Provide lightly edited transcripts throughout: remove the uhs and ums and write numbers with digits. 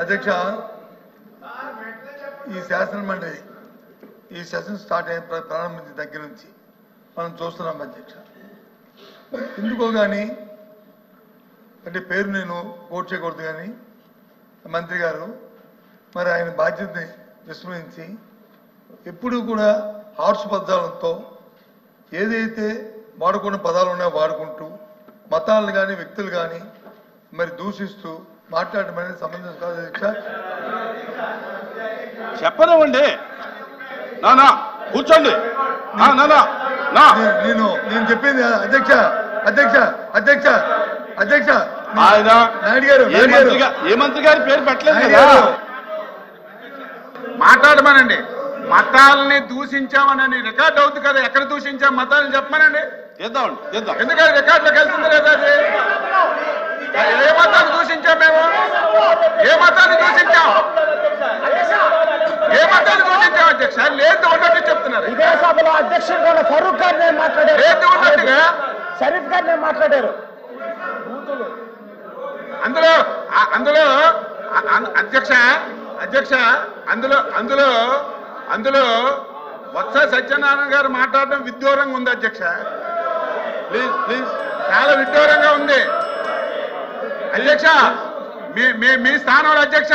అధ్యక్ష, ఈ శాసన మండలి ఈ సెషన్ స్టార్ట్ అయిన ప్రారంభించిన దగ్గర నుంచి మనం చూస్తున్నాం అధ్యక్ష. ఎందుకో కానీ అంటే పేరు నేను కోట్ చేయకూడదు కానీ మంత్రి గారు మరి ఆయన బాధ్యతని విస్మరించి ఎప్పుడూ కూడా హార్ష్ పదాలతో ఏదైతే వాడుకున్న పదాలు ఉన్నాయో వాడుకుంటూ మతాలను కానీ వ్యక్తులు కానీ మరి దూషిస్తూ మాట్లాడటం అనేది సంబంధం కాదు అధ్యక్ష. చెప్పనివ్వండి, నా కూర్చోండి. నేను చెప్పింది అధ్యక్ష అధ్యక్ష అధ్యక్ష అధ్యక్ష ఆయన నాయుడు గారు ఏ మంత్రి గారి పేరు పెట్టలేదు కదా. మాట్లాడమనండి. మతాలని దూషించామని రికార్డ్ అవుతుంది కదా, ఎక్కడ దూషించాం మతాలను చెప్పమనండి. ఎందుకంటే రికార్డులోకి వెళ్తుంది లేదా అది? ఏ మతాన్ని దూషించాం మేము? ఏ మతాన్ని దూషించాం? ఏ మతాన్ని దూషించాం అధ్యక్ష? లేదు ఉన్నట్టు చెప్తున్నారు. ఇదే సభలో అధ్యక్షుడు కూడా ఫరూక్ గారిని మాట్లాడారు, లేదు ఉన్నట్టుగా షరీఫ్ గారిని మాట్లాడారు. అందులో అందులో అధ్యక్ష అధ్యక్ష అందులో అందులో అందులో వత్స సత్యనారాయణ గారు మాట్లాడడం విడ్డూరంగా ఉంది అధ్యక్ష. ప్లీజ్ ప్లీజ్, చాలా విడ్డూరంగా ఉంది అధ్యక్ష. మీ స్థానంలో అధ్యక్ష,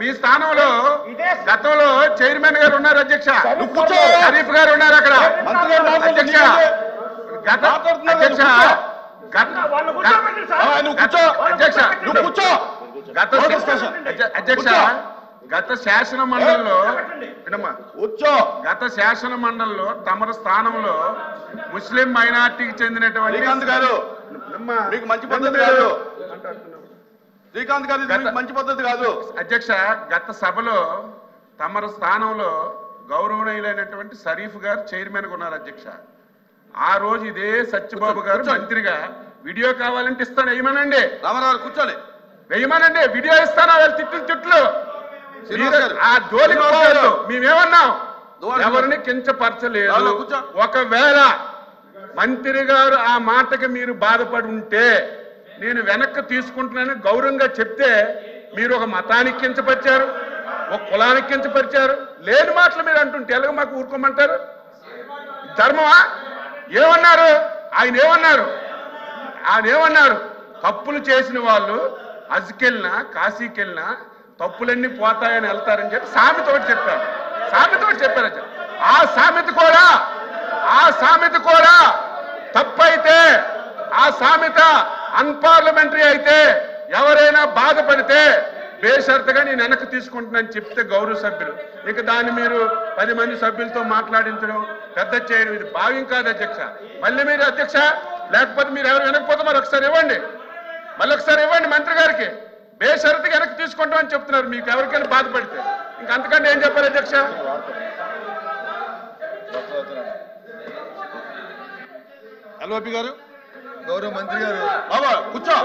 మీ స్థానంలో గతంలో చైర్మన్ గారు ఉన్నారు అధ్యక్ష, షరీఫ్ గారు ఉన్నారు అక్కడ అధ్యక్ష. అధ్యక్ష అధ్యక్ష గత శాసన మండలిలో తమరి స్థానంలో ముస్లిం మైనార్టీకి చెందినటువంటి శ్రీకాంత్ గారు మీకు మంచి పద్ధతి కాదు. శ్రీకాంత్ గారు మంచి పద్ధతి కాదు అధ్యక్ష. గత సభలో తమరి స్థానంలో గౌరవనీయులైనటువంటి షరీఫ్ గారు చైర్మన్ గా ఉన్నారు అధ్యక్ష. ఆ రోజు ఇదే సత్యబాబు గారు మంత్రిగా వీడియో కావాలంటే ఇస్తాను, వేయమనండి. రామారావు కూర్చోండి, వేయమనండి, వీడియో ఇస్తాను. వాళ్ళు తిట్లు ఆ జోలికి పోవద్దు. మేమేమన్నాం? ఎవరిని కించపరచలేదు. ఒకవేళ మంత్రి గారు ఆ మాటకి మీరు బాధపడి ఉంటే నేను వెనక్కి తీసుకుంటున్నానని గౌరవంగా చెప్తే మీరు ఒక మతానికి కించపరిచారు, ఒక కులానికి కించపరిచారు. లేని మాటలు మీరు అంటుంటే ఎలాగ మాకు ఊరుకోమంటారు? ధర్మమా? ఏమన్నారు ఆయన? ఏమన్నారు? తప్పులు చేసిన వాళ్ళు హజ్కెళ్ళినా కాశీకెళ్ళినా తప్పులన్నీ పోతాయని వెళ్తారని చెప్పి సామెతోటి చెప్పారు. ఆ సామెత కూడా తప్పైతే, ఆ సామెత అన్పార్లమెంటరీ అయితే, ఎవరైనా బాధపడితే బేషరతుగా నేను వెనక్కి తీసుకుంటున్నాను చెప్తే గౌరవ సభ్యులు ఇక దాన్ని మీరు 10 మంది సభ్యులతో మాట్లాడించడం, పెద్ద చేయడం ఇది భావ్యం కాదు అధ్యక్ష. మళ్ళీ మీరు అధ్యక్ష, లేకపోతే మీరు ఎవరు వినకపోతే మరి ఒకసారి ఇవ్వండి, మళ్ళీ ఒకసారి ఇవ్వండి మంత్రి గారికి. బేషరతుగా వెనక్కి తీసుకుంటామని చెప్తున్నారు. మీకు ఎవరికైనా బాధపడితే ఇంకా అంతకంటే ఏం చెప్పాలి అధ్యక్ష? ఎల్ఓపి గారు, గౌరవ మంత్రి గారు బాబా కూర్చోవా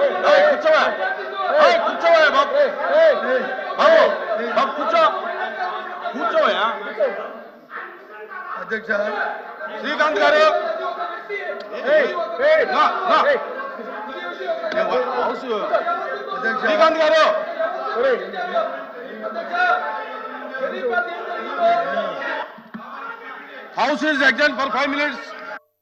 బాబు, కూర్చోవా అధ్యక్ష. శ్రీకాంత్ గారు శ్రీకాంత్ గారు హౌస్ ఈజ్ అడ్జర్న్డ్ ఫర్ 5 minutes.